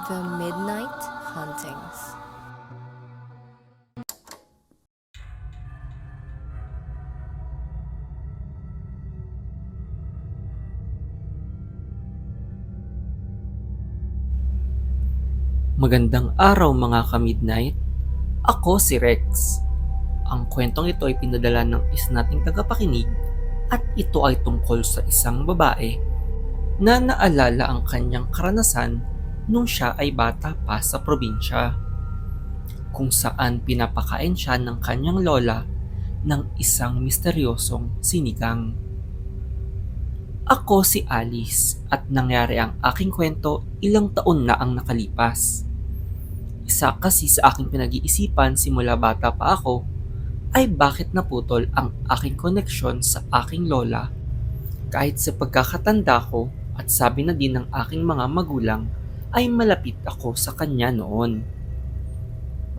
The Midnight Hauntings. Magandang araw mga ka-midnight. Ako si Rex. Ang kwentong ito ay pinadala ng isa nating tagapakinig at ito ay tungkol sa isang babae na naalala ang kanyang karanasan nung siya ay bata pa sa probinsya, kung saan pinapakain siya ng kanyang lola ng isang misteryosong sinigang. Ako si Alice at nangyari ang aking kwento ilang taon na ang nakalipas. Isa kasi sa aking pinag-iisipan simula bata pa ako ay bakit naputol ang aking koneksyon sa aking lola kahit sa pagkakatanda ko at sabi na din ng aking mga magulang ay malapit ako sa kanya noon.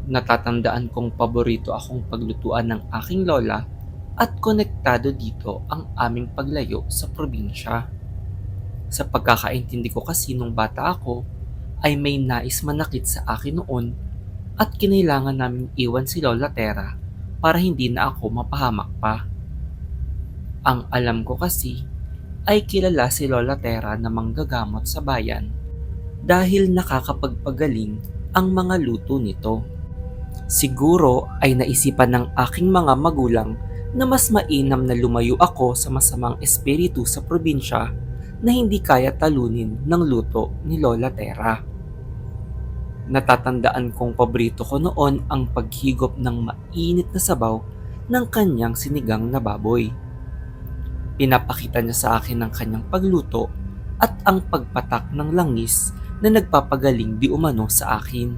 Natatandaan kong paborito akong paglutuan ng aking lola at konektado dito ang aming paglayo sa probinsya. Sa pagkakaintindi ko kasi nung bata ako ay may nais manakit sa akin noon at kinailangan naming iwan si Lola Tera para hindi na ako mapahamak pa. Ang alam ko kasi ay kilala si Lola Tera na manggagamot sa bayan dahil nakakapagpagaling ang mga luto nito. Siguro ay naisipan ng aking mga magulang na mas mainam na lumayo ako sa masamang espiritu sa probinsya na hindi kaya talunin ng luto ni Lola Tera. Natatandaan kong paborito ko noon ang paghigop ng mainit na sabaw ng kanyang sinigang na baboy. Pinapakita niya sa akin ang kanyang pagluto at ang pagpatak ng langis na nagpapagaling di umano sa akin.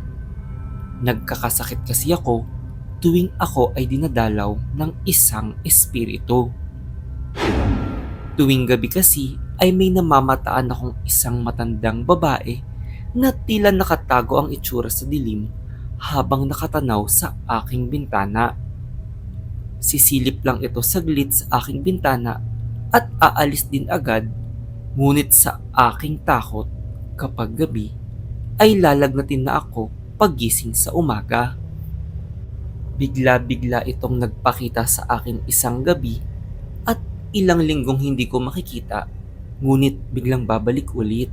Nagkakasakit kasi ako tuwing ako ay dinadalaw ng isang espiritu. Tuwing gabi kasi ay may namamataan akong isang matandang babae na tila nakatago ang itsura sa dilim habang nakatanaw sa aking bintana. Sisilip lang ito saglit sa aking bintana at aalis din agad, ngunit sa aking takot kapag gabi ay lalagnatin na ako paggising sa umaga. Bigla-bigla itong nagpakita sa akin isang gabi at ilang linggong hindi ko makikita, ngunit biglang babalik ulit.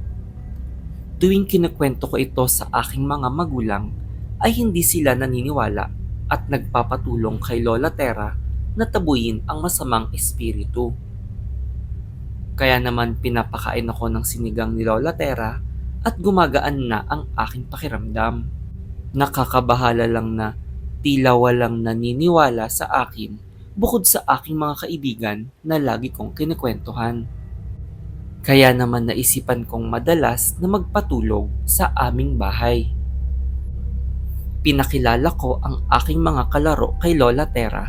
Tuwing kinukwento ko ito sa aking mga magulang ay hindi sila naniniwala at nagpapatulong kay Lola Tera na tabuin ang masamang espiritu. Kaya naman pinapakain ako ng sinigang ni Lola Tera at gumagaan na ang aking pakiramdam. Nakakabahala lang na tila walang naniniwala sa akin bukod sa aking mga kaibigan na lagi kong kinikwentuhan. Kaya naman naisipan kong madalas na magpatulog sa aming bahay. Pinakilala ko ang aking mga kalaro kay Lola Tera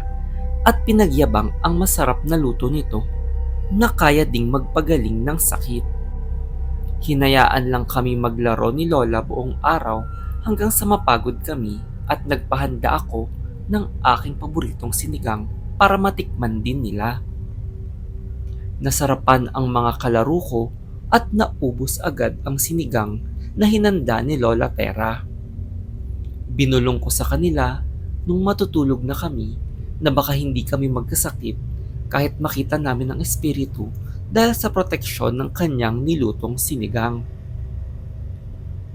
at pinagyabang ang masarap na luto nito na kaya ding magpagaling ng sakit. Hinayaan lang kami maglaro ni Lola buong araw hanggang sa mapagod kami at nagpahanda ako ng aking paboritong sinigang para matikman din nila. Nasarapan ang mga kalaro ko at naubos agad ang sinigang na hinanda ni Lola Tera. Binulong ko sa kanila nung matutulog na kami na baka hindi kami magkasakit kahit makita namin ang espiritu dahil sa proteksyon ng kanyang nilutong sinigang.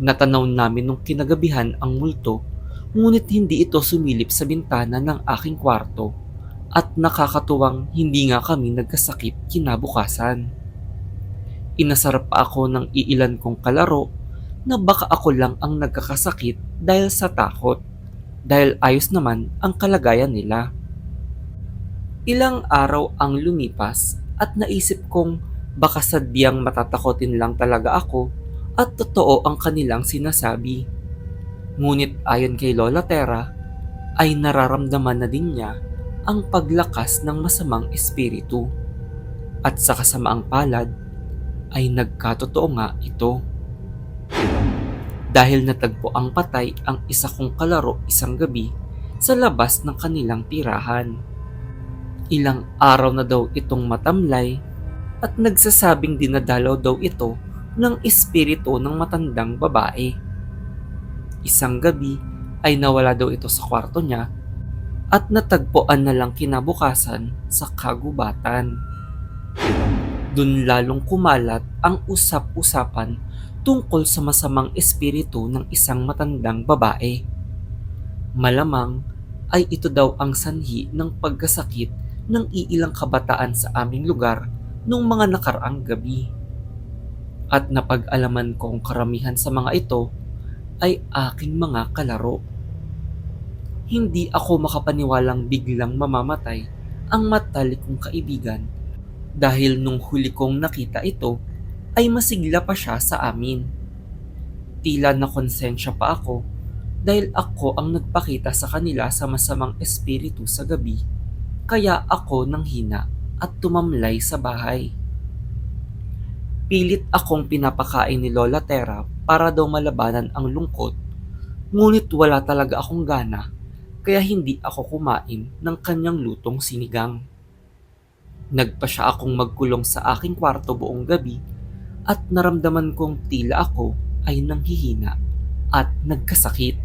Natanaw namin nung kinagabihan ang multo, ngunit hindi ito sumilip sa bintana ng aking kwarto at nakakatuwang hindi nga kami nagkasakit kinabukasan. Inasar pa ako ng iilan kong kalaro na baka ako lang ang nagkakasakit dahil sa takot, dahil ayos naman ang kalagayan nila. Ilang araw ang lumipas at naisip kong baka sadyang matatakotin lang talaga ako at totoo ang kanilang sinasabi. Ngunit ayon kay Lola Tera ay nararamdaman na din niya ang paglakas ng masamang espiritu. At sa kasamaang palad ay nagkatotoo nga ito. Dahil natagpo ang patay ang isa kong kalaro isang gabi sa labas ng kanilang tirahan. Ilang araw na daw itong matamlay at nagsasabing dinadalaw daw ito ng espiritu ng matandang babae. Isang gabi ay nawala daw ito sa kwarto niya at natagpuan na lang kinabukasan sa kagubatan. Dun lalong kumalat ang usap-usapan tungkol sa masamang espiritu ng isang matandang babae. Malamang ay ito daw ang sanhi ng pagkasakit ng iilang kabataan sa aming lugar noong mga nakaraang gabi. At napag-alaman kong karamihan sa mga ito ay aking mga kalaro. Hindi ako makapaniwalang biglang mamamatay ang matalik kong kaibigan dahil nung huli kong nakita ito ay masigla pa siya sa amin. Tila na konsensya pa ako dahil ako ang nagpakita sa kanila sa masamang espiritu sa gabi, kaya ako nanghina at tumamlay sa bahay. Pilit akong pinapakain ni Lola Terra para daw malabanan ang lungkot, ngunit wala talaga akong gana kaya hindi ako kumain ng kanyang lutong sinigang. Nagpa siya akong magkulong sa aking kwarto buong gabi at naramdaman kong tila ako ay nanghihina at nagkasakit.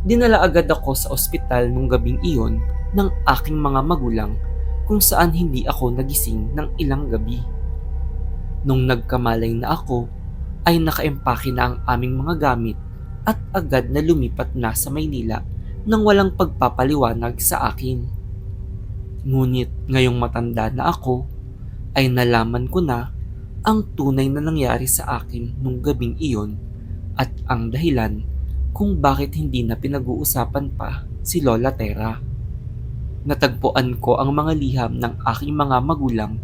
Dinala agad ako sa ospital nung gabing iyon ng aking mga magulang kung saan hindi ako nagising ng ilang gabi. Nung nagkamalay na ako, ay nakaempake na ang aming mga gamit at agad na lumipat na sa Maynila nang walang pagpapaliwanag sa akin. Ngunit ngayong matanda na ako, ay nalaman ko na ang tunay na nangyari sa akin nung gabing iyon at ang dahilan kung bakit hindi na pinag-uusapan pa si Lola Terra. Natagpuan ko ang mga liham ng aking mga magulang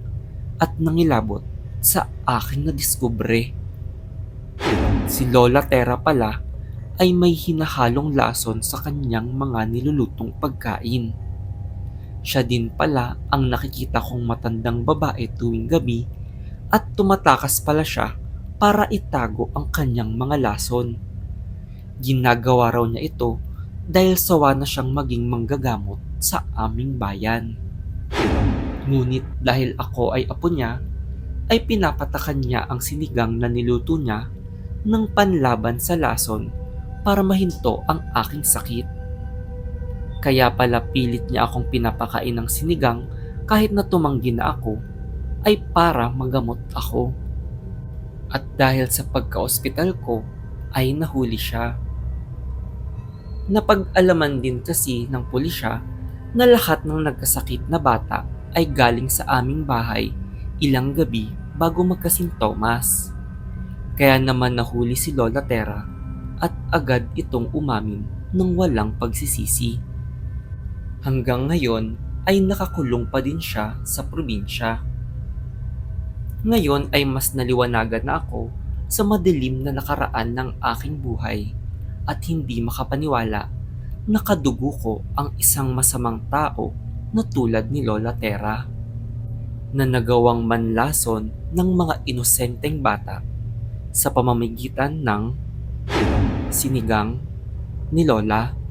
at nangilabot sa aking nadiskubre. Si Lola Terra pala ay may hinahalong lason sa kanyang mga nilulutong pagkain. Siya din pala ang nakikita kong matandang babae tuwing gabi at tumatakas pala siya para itago ang kanyang mga lason. Ginagawa raw niya ito dahil sawa na siyang maging manggagamot sa aming bayan. Ngunit dahil ako ay apo niya, ay pinapatakan niya ang sinigang na niluto niya ng panlaban sa lason para mahinto ang aking sakit. Kaya pala pilit niya akong pinapakain ng sinigang kahit na tumanggi na ako ay para magamot ako. At dahil sa pagka-ospital ko ay nahuli siya. Napag-alaman din kasi ng pulisya na lahat ng nagkasakit na bata ay galing sa aming bahay ilang gabi bago magkasintomas. Kaya naman nahuli si Lola Terra at agad itong umamin ng walang pagsisisi. Hanggang ngayon ay nakakulong pa din siya sa probinsya. Ngayon ay mas naliwanagan na ako sa madilim na nakaraan ng aking buhay at hindi makapaniwala na kadugo ko ang isang masamang tao na tulad ni Lola Terra na nagawang manlason ng mga inosenteng bata sa pamamagitan ng sinigang ni Lola.